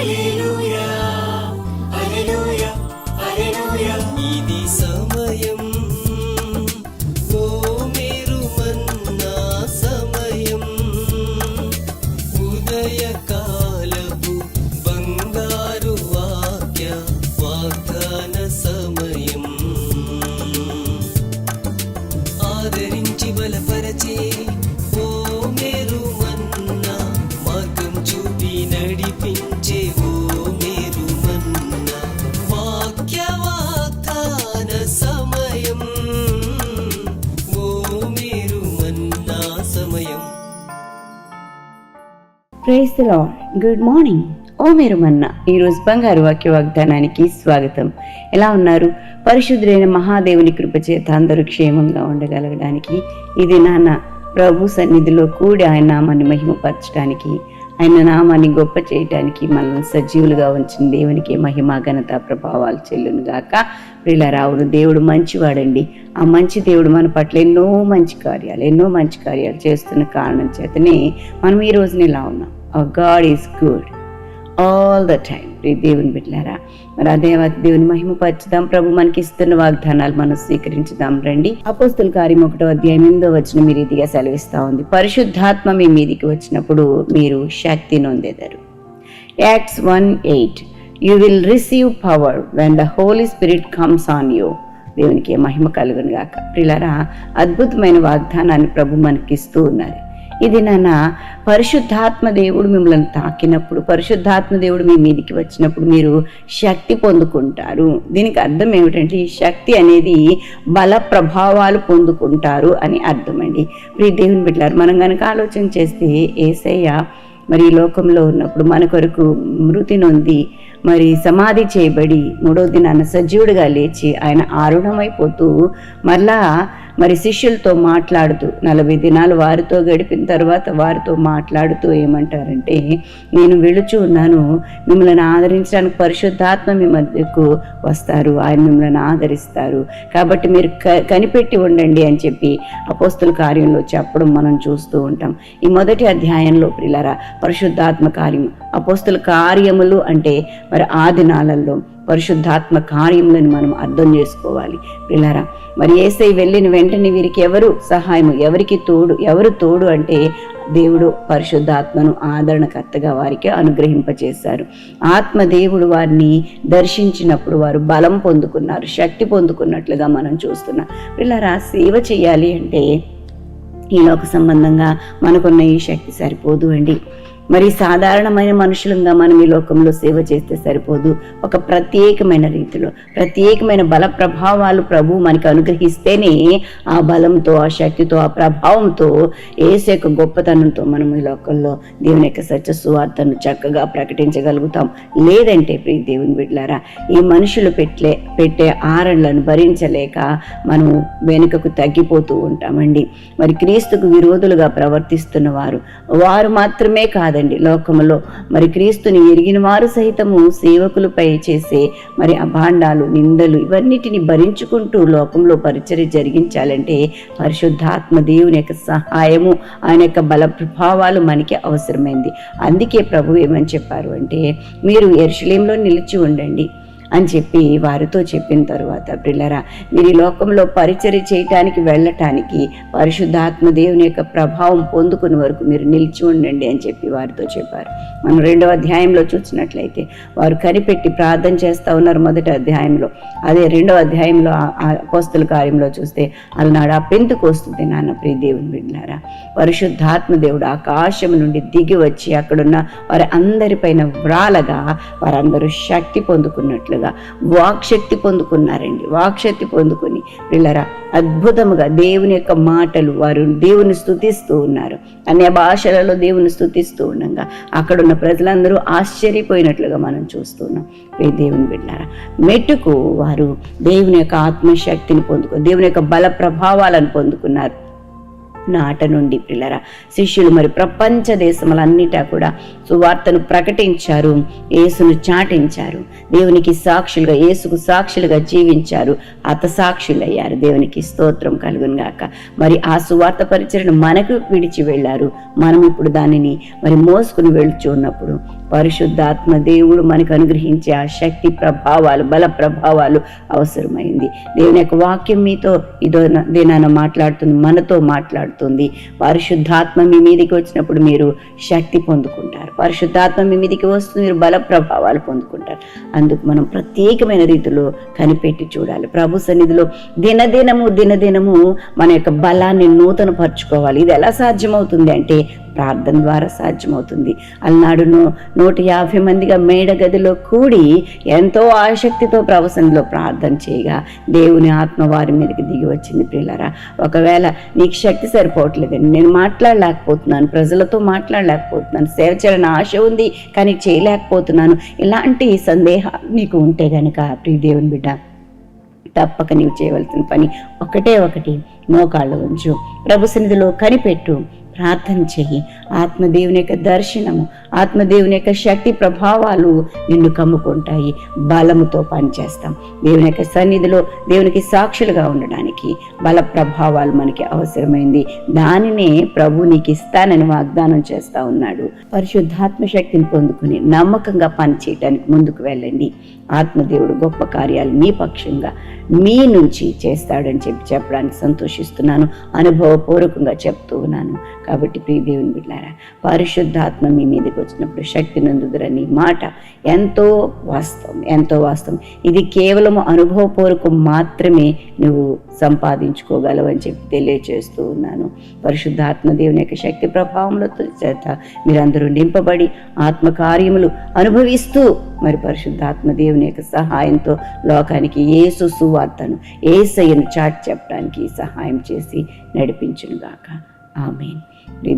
ఇది సమయం, ఓ మీరు మన్నా సమయం, ఉదయకాలపు బంగారు వాగ్దాన సమయం. ఆదరించి బలపరచే ఓ మీరు మన్నా, మార్గం చూపి నడిపించే ఓ మీరు మన్నా, వాగ్దాన సమయం, ఓ మీరు మన్నా సమయం. Praise the Lord. Good morning. ఓ మీరు మన్నా ఈరోజు బంగారు వాక్య వాగ్దానానికి స్వాగతం. ఎలా ఉన్నారు? పరిశుద్ధుడైన మహాదేవుని కృపచేత అందరూ క్షేమంగా ఉండగలగడానికి, ఇది నాన్న ప్రభు సన్నిధిలో కూడి ఆయన నామాన్ని మహిమపరచడానికి, ఆయన నామాన్ని గొప్ప చేయటానికి మనల్ని సజీవులుగా ఉంచిన దేవునికి మహిమ ఘనత ప్రభావాలు చెల్లును గాక. ప్రియులారా, అవును, దేవుడు మంచివాడండి. ఆ మంచి దేవుడు మన పట్ల ఎన్నో మంచి కార్యాలు చేస్తున్న కారణం చేతనే మనం ఈ రోజున ఇలా ఉన్నాం. Hour God is good all the time. దేవుని బిడ్డలారా, మరి ఆ దేవుని మహిమపరచుదాం. ప్రభు మనకి ఇస్తున్న వాగ్దానాలు మనం స్వీకరించుదాం రండి. అపోస్తుల కార్యం 1:8 మీ రీతిగా సెలవిస్తా ఉంది. పరిశుద్ధాత్మ మీ మీదికి వచ్చినప్పుడు మీరు శక్తి నొందెదరు. Acts 1:8 You will receive power when the Holy Spirit comes on you. దేవునికి మహిమ కలుగును గాక. ప్రియులారా, అద్భుతమైన వాగ్దానాన్ని ప్రభు మనకిస్తూ ఉన్నారు. ఇది నాన్న పరిశుద్ధాత్మ దేవుడు మిమ్మల్ని తాకినప్పుడు, పరిశుద్ధాత్మ దేవుడు మీ మీదికి వచ్చినప్పుడు మీరు శక్తి పొందుకుంటారు. దీనికి అర్థం ఏమిటంటే, ఈ శక్తి అనేది బల ప్రభావాలు పొందుకుంటారు అని అర్థం అండి. ప్రియ దేవుని బిడ్డలారా, మనం కనుక ఆలోచన చేస్తే యేసయ్య మరి ఈ లోకంలో ఉన్నప్పుడు మన కొరకు మృతి నొంది మరి సమాధి చేయబడి 3వ దినాన సజీవుడిగా లేచి ఆయన ఆరుణమైపోతూ మరలా మరి శిష్యులతో మాట్లాడుతూ 40 దినాలు వారితో గడిపిన తర్వాత వారితో మాట్లాడుతూ ఏమంటారంటే, నేను వెళుచు ఉన్నాను, మిమ్మల్ని ఆదరించడానికి పరిశుద్ధాత్మ మీ మధ్యకు వస్తారు, ఆయన మిమ్మల్ని ఆదరిస్తారు, కాబట్టి మీరు కనిపెట్టి ఉండండి అని చెప్పి అపోస్తుల కార్యంలో చెప్పడం మనం చూస్తూ ఉంటాం. ఈ మొదటి అధ్యాయంలో ప్రియులారా, పరిశుద్ధాత్మ కార్యము, అపోస్తుల కార్యములు అంటే మరి ఆ దినాలలో పరిశుద్ధాత్మ కార్యములను మనం అర్థం చేసుకోవాలి. ప్రియులారా, మరి యేసయ్య వెళ్ళిన వెంటనే వీరికి ఎవరు సహాయము, ఎవరు తోడు అంటే దేవుడు పరిశుద్ధాత్మను ఆదరణకర్తగా వారికి అనుగ్రహింపచేశారు. ఆత్మదేవుడు వారిని దర్శించినప్పుడు వారు బలం పొందుకున్నారు, శక్తి పొందుకున్నట్లుగా మనం చూస్తున్నాం. ప్రియులారా, సేవ చేయాలి అంటే ఈ లోక సంబంధంగా మనకున్న ఈ శక్తి సరిపోదు అండి. మరి సాధారణమైన మనుషులంగా మనం ఈ లోకంలో సేవ చేస్తే సరిపోదు. ఒక ప్రత్యేకమైన రీతిలో ప్రత్యేకమైన బల ప్రభావాలు ప్రభు మనకి అనుగ్రహిస్తేనే ఆ బలంతో, ఆ శక్తితో, ఆ ప్రభావంతో, యేసు యొక్క గొప్పతనంతో మనం ఈ లోకంలో దేవుని యొక్క సత్య సువార్తను చక్కగా ప్రకటించగలుగుతాం. లేదంటే ప్రియ దేవుని బిడ్డలారా, ఈ మనుషులు పెట్టే ఆరణలను భరించలేక మనం వెనుకకు తగ్గిపోతూ ఉంటామండి. మరి క్రీస్తుకు విరోధులుగా ప్రవర్తిస్తున్న వారు మాత్రమే కాదు లోకములో మరి క్రీస్తుని ఎరిగిన వారు సైతము సేవకులపై చేసే మరి అభాండాలు, నిందలు ఇవన్నిటిని భరించుకుంటూ లోకంలో పరిచర్య జరిగించాలంటే పరిశుద్ధాత్మ దేవుని యొక్క సహాయము, ఆయన యొక్క బల ప్రభావాలు మనకి అవసరమైంది. అందుకే ప్రభు ఏమని చెప్పారు అంటే, మీరు యెరూషలేములో నిలిచి ఉండండి అని చెప్పి వారితో చెప్పిన తర్వాత, ప్రియులారా, మీరు ఈ లోకంలో పరిచర్య చేయటానికి వెళ్ళటానికి పరిశుద్ధాత్మ దేవుని యొక్క ప్రభావం పొందుకునే వరకు మీరు నిలిచి ఉండండి అని చెప్పి వారితో చెప్పారు. మనం 2వ అధ్యాయంలో చూసినట్లయితే వారు కనిపెట్టి ప్రార్థన చేస్తూ ఉన్నారు. మొదటి అధ్యాయంలో, అదే 2వ అధ్యాయంలో అపోస్తుల కార్యంలో చూస్తే అలనాడు ఆ పెంతెకొస్తు నాన్న ప్రియ దేవుని బిడ్డలారా, పరిశుద్ధాత్మ దేవుడు ఆకాశం నుండి దిగి వచ్చి అక్కడున్న వారి అందరిపైన వ్రాలగా వారందరూ శక్తి పొందుకున్నట్లు వాక్శక్తి పొందుకున్నారండి. వాక్శక్తి పొందుకుని పిల్లరా అద్భుతముగా దేవుని యొక్క మాటలు, వారు దేవుని స్తుతిస్తూ ఉన్నారు. అన్య భాషలలో దేవుని స్తుతిస్తూ ఉండగా అక్కడున్న ప్రజలందరూ ఆశ్చర్యపోయినట్లుగా మనం చూస్తున్నాం. దేవుని బిడ్డలారా, మెట్టుకు వారు దేవుని యొక్క ఆత్మశక్తిని దేవుని యొక్క బల ప్రభావాలను పొందుకున్నారు. నాట నుండి పిల్లరా శిష్యులు మరి ప్రపంచ దేశములన్నిటా కూడా సువార్తను ప్రకటించారు, యేసును చాటించారు, దేవునికి సాక్షులుగా, యేసుకు సాక్షులుగా జీవించారు, హతసాక్షులయ్యారు. దేవునికి స్తోత్రం కలుగును గాక. మరి ఆ సువార్త పరిచర్యను మనకు విడిచి వెళ్ళారు. మనం ఇప్పుడు దానిని మరి మోసుకుని వెళుచు ఉన్నప్పుడు పరిశుద్ధాత్మ దేవుడు మనకు అనుగ్రహించే ఆ శక్తి ప్రభావాలు, బల ప్రభావాలు అవసరమైంది. దేవుని యొక్క వాక్యం మీతో ఇదేనా మాట్లాడుతుంది, మనతో మాట్లాడుతుంది. పరిశుద్ధాత్మ మీ మీదకి వచ్చినప్పుడు మీరు శక్తి పొందుకుంటారు. పరిశుద్ధాత్మ మీ మీదకి వస్తుంది, మీరు బల ప్రభావాలు పొందుకుంటారు. అందుకు మనం ప్రత్యేకమైన రీతిలో కనిపెట్టి చూడాలి. ప్రభు సన్నిధిలో దినదినము మన యొక్క బలాన్ని నూతన పరుచుకోవాలి. ఇది ఎలా సాధ్యమవుతుంది అంటే ప్రార్థన ద్వారా సాధ్యమవుతుంది. అలనాడు 150 మందిగా మేడ గదిలో కూడి ఎంతో ఆసక్తితో ప్రభు సన్నిధిలో ప్రార్థన చేయగా దేవుని ఆత్మ వారి మీదకి దిగి వచ్చింది. ప్రియులారా, ఒకవేళ నీకు శక్తి సరిపోవట్లేదండి, నేను మాట్లాడలేకపోతున్నాను, ప్రజలతో మాట్లాడలేకపోతున్నాను, సేవ చేయాలని ఆశ ఉంది కానీ చేయలేకపోతున్నాను, ఇలాంటి సందేహాలు నీకు ఉంటే గనక ప్రియ దేవుని బిడ్డ, తప్పక నీవు చేయవలసిన పని ఒకటి, మోకాళ్ళు ఉంచు, ప్రభు సన్నిధిలో కనిపెట్టు, ప్రార్థన చెయ్యి. ఆత్మదేవుని యొక్క దర్శనము, ఆత్మదేవుని యొక్క శక్తి ప్రభావాలు నిన్ను కమ్ముకుంటాయి. బలముతో పనిచేస్తాం. దేవుని యొక్క సన్నిధిలో దేవునికి సాక్షులుగా ఉండడానికి బల ప్రభావాలు మనకి అవసరమైంది. దానినే ప్రభు నీకు ఇస్తానని వాగ్దానం చేస్తా ఉన్నాడు. పరిశుద్ధాత్మ శక్తిని పొందుకుని నమ్మకంగా పనిచేయడానికి ముందుకు వెళ్ళండి. ఆత్మదేవుడు గొప్ప కార్యాలు మీ పక్షంగా మీ నుంచి చేస్తాడని చెప్పడానికి సంతోషిస్తున్నాను. అనుభవపూర్వకంగా చెప్తూ ఉన్నాను. కాబట్టి ప్రియ దేవుని బిడ్డలారా, పరిశుద్ధాత్మ మీ మీదకి వచ్చినప్పుడు శక్తి నందుదురని మాట ఎంతో వాస్తవం. ఇది కేవలం అనుభవపూర్వకం మాత్రమే నువ్వు సంపాదించుకోగలవని చెప్పి తెలియచేస్తూ ఉన్నాను. పరిశుద్ధాత్మ దేవుని యొక్క శక్తి ప్రభావములతో చేత మీరందరూ నింపబడి ఆత్మకార్యములు అనుభవిస్తూ మరి పరిశుద్ధాత్మ దేవుని యొక్క సహాయంతో లోకానికి యేసు సువార్తను, యేసయ్యను చాటి చెప్పడానికి సహాయం చేసి నడిపించునుగాక. ఆమేన్.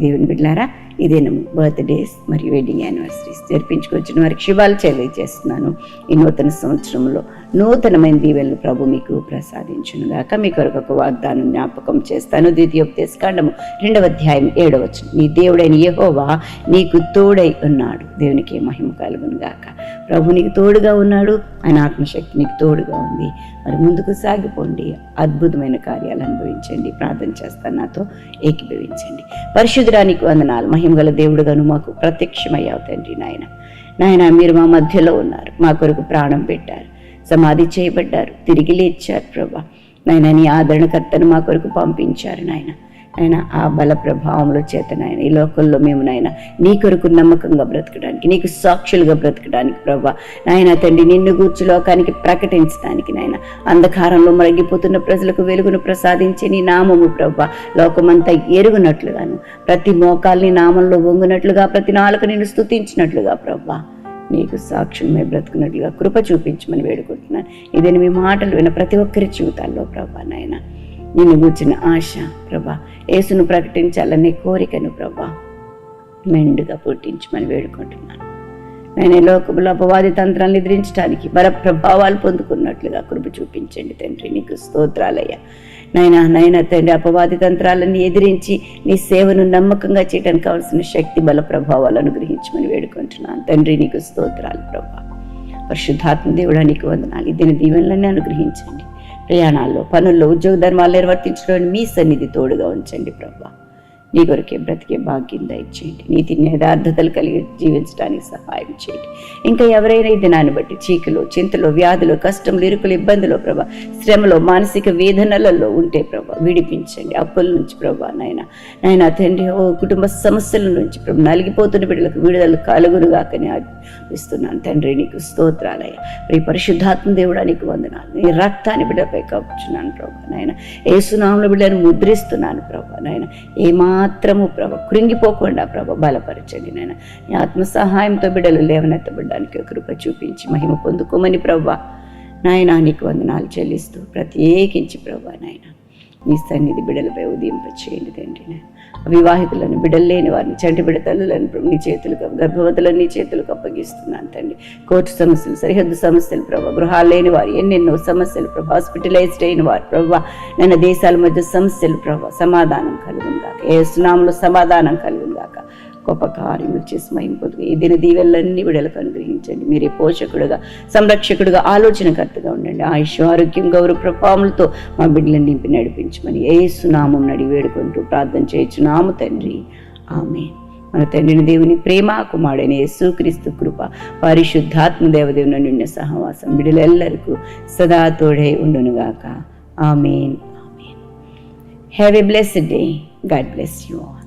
దేవుని బిడ్డలారా, ఇదేనము బర్త్డేస్ మరియు వెడ్డింగ్ యానివర్సరీస్ జరిపించుకొచ్చిన వారికి శుభాలు తెలియజేస్తున్నాను. ఈ నూతన సంవత్సరంలో నూతనమైన దీవెనలు ప్రభు మీకు ప్రసాదించునుగాక. మీ కొరకు ఒక వాగ్దానం జ్ఞాపకం చేస్తాను. ద్వితీయోపదేశకాండము 2వ అధ్యాయం 7వ వచనం. నీ దేవుడైన యెహోవా నీకు తోడై ఉన్నాడు. దేవునికి మహిమ కలుగునుగాక. ప్రభు నీకు తోడుగా ఉన్నాడు. ఆయన ఆత్మశక్తి నీకు తోడుగా ఉంది. మరి ముందుకు సాగిపోండి, అద్భుతమైన కార్యాలు అనుభవించండి. ప్రార్థన చేస్తాను, నాతో ఏకీభవించండి. పరిశుద్ధుడానికి వందనాలు. మహిమగల దేవుడుగాను మాకు ప్రత్యక్షమయ్యావు తండ్రి. నాయన మీరు మా మధ్యలో ఉన్నారు. మా కొరకు ప్రాణం పెట్టారు, సమాధి చేయబడ్డారు, తిరిగి లేచారు ప్రభా. నాయన నీ ఆదరణకర్తను మా కొరకు పంపించారు నాయన. ఆ బల ప్రభావంలో చేత నాయన ఈ లోకంలో మేము నాయన నీ కొరకు నమ్మకంగా బ్రతకడానికి, నీకు సాక్షులుగా బ్రతకడానికి ప్రభా. నాయన తండ్రి నిన్ను గూర్చి లోకానికి ప్రకటించడానికి నాయన అంధకారంలో మరగిపోతున్న ప్రజలకు వెలుగును ప్రసాదించే నీ నామము ప్రభా లోకమంతా ఎరుగునట్లుగాను, ప్రతి మోకాల్ని నామంలో వంగునట్లుగా, ప్రతి నాలుక నిన్ను స్తుతించినట్లుగా ప్రభా నీకు సాక్షులమే బ్రతుకున్నట్లుగా కృప చూపించమని వేడుకుంటున్నాను. ఇదని మీ మాటలు విన్న ప్రతి ఒక్కరి జీవితాల్లో ప్రభా నాయన నిన్ను గూర్చిన ఆశ ప్రభా, యేసును ప్రకటించాలనే కోరికను ప్రభా మెండుగా పుట్టించమని వేడుకుంటున్నాను. నేను లోకములో అపవాది తంత్రాలను ఎదిరించడానికి బల ప్రభావాలు పొందుకున్నట్లుగా కృప చూపించండి తండ్రి. నీకు స్తోత్రాలయ్యా. నైనా తండ్రి అపవాది తంత్రాలన్నీ ఎదిరించి నీ సేవను నమ్మకంగా చేయడానికి కావాల్సిన శక్తి బల ప్రభావాలు అనుగ్రహించమని వేడుకుంటున్నాను తండ్రి. నీకు స్తోత్రాలు ప్రభా. పరిశుద్ధాత్మ దేవుడా నీకు వందనాలు. ఈ దిన దీవెనలన్నీ అనుగ్రహించండి. ప్రయాణాల్లో, పనుల్లో, ఉద్యోగ ధర్మాలు నిర్వర్తించడం మీ సన్నిధి తోడుగా ఉంచండి ప్రభా. నీ కొరకే బ్రతికే భాగ్యం దయచేయండి. నీతి యథార్థతలు కలిగి జీవించడానికి సహాయం చేయండి. ఇంకా ఎవరైనా ఈ దినాన్ని బట్టి చీకులు, చింతలు, వ్యాధులు, కష్టములు, ఇరుకులు, ఇబ్బందులు ప్రభా, శ్రమలో, మానసిక వేదనలలో ఉంటే ప్రభా విడిపించండి. అప్పుల నుంచి ప్రభా నాయన తండ్రి కుటుంబ సమస్యల నుంచి ప్రభా నలిగిపోతున్న బిడ్డలకు విడుదల కలుగునుగాకని ఇస్తున్నాను తండ్రి. నీకు స్తోత్రాలయ్య. ప్రియ పరిశుద్ధాత్మ దేవుడా నీకు వందనాలు. నీ రక్తాన్ని బిడ్డపై కప్పుచున్నాను ప్రభా నాయన. యేసునామములో బిడ్డను ముద్రిస్తున్నాను ప్రభా నాయన. ఏమాత్రము ప్రభా కృంగిపోకుండా ప్రభా బలపరచండి నాయన. నీ ఆత్మ సహాయంతో బిడ్డలు లేవనెత్తబడడానికి కృప చూపించి మహిమ పొందుకోమని ప్రభా నాయన నీకు వందనాలు చెల్లిస్తూ ప్రత్యేకించి ప్రభా నాయన నీ సన్నిధి బిడ్డలపై ఉదయింపచేయండి తండ్రి. నాయన అవివాహితులను, బిడ్డలు లేని వారిని, చంటి బిడ్డ తల్లులను నీ చేతులకు, గర్భవతులను నీ చేతులకు అప్పగిస్తున్నాను తండ్రి. కోర్టు సమస్యలు, సరిహద్దు సమస్యలు ప్రభా, గృహాలు లేని వారు, ఎన్నెన్నో సమస్యలు ప్రభా, హాస్పిటలైజ్డ్ అయిన వారు ప్రభా నాయన, దేశాల మధ్య సమస్యలు ప్రభా సమాధానం కలుగునుగాక. యేసు నామములో సమాధానం కలుగునుగాక. గొప్ప కార్యములు చేసి మహిమ పొందుగా ఈ దిన దీవెనలన్నీ విడుదలకు అనుగ్రహించండి. మీరే పోషకుడుగా, సంరక్షకుడుగా, ఆలోచనకర్తగా ఉండండి. ఆయుష్, ఆరోగ్యం, గౌరవ ప్రభావములతో మా బిడ్డలను నింపి నడిపించమని యేసు నామమున అడిగి వేడుకుంటూ ప్రార్థన చేయుచున్నాము తండ్రి. ఆమేన్. మన తండ్రిని దేవుని ప్రేమ, కుమారుడైన యేసుక్రీస్తు కృప, పరిశుద్ధాత్మ దేవదేవుని నిన్న సహవాసం బిడ్డలెల్లరికూ సదా తోడై ఉండునుగాక. ఆమేన్. Have a blessed day. God bless you all.